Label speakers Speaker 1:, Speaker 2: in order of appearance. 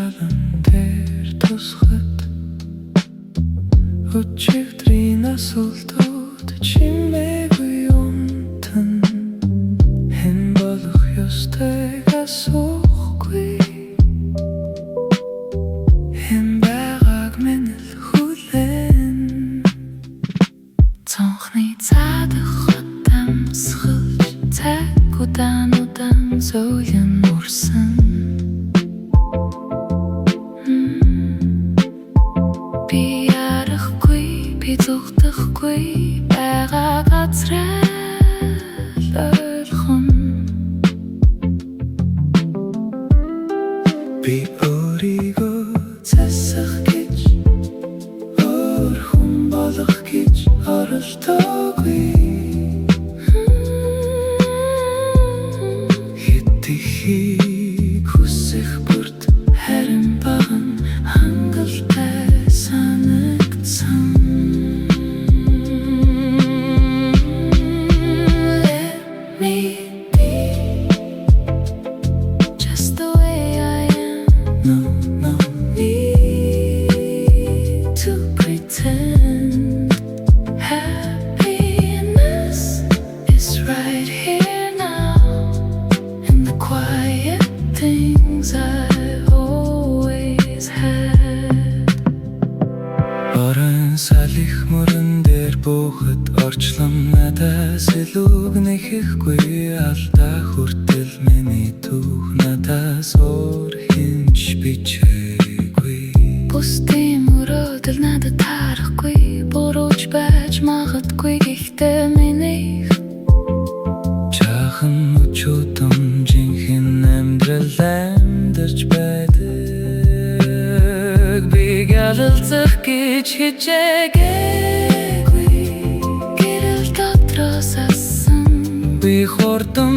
Speaker 1: шаган дээр тусгад өчигдрийн асуултууд чимээгүй юмтан хэн болох ёстойг асуухгүй хэн байгааг минь л хүлээн цонхны цаадах хотамсгалж цаг удаан зөөлөн урсан би ярахгүй би зүгдэхгүй байгаа газраа л ойлгон би өөрийгөө засах гэж өөр хүн болох гэж оролдоогүй хэдийхийг хүсэх бүрт харин баган хангалттай санагдсан Let me be just the way I am No need to pretend Happiness is right here now In the quiet things I've always had Орон салих мөрөн дээр буухад орчлон надаас илүүг нэхэхгүй алдаа хүртэл миний түүх надаас өөр хинч бичээгүй Бусдын мөрөөдөл надад тарахгүй бурууч байж магадгүй гэхдээ минийх жаахан өчигдөр жинхэнэ амьдрал амьдарч байдаг би ялалцах гэж хичээгээгүй гэрэл дотроос асан би хурдан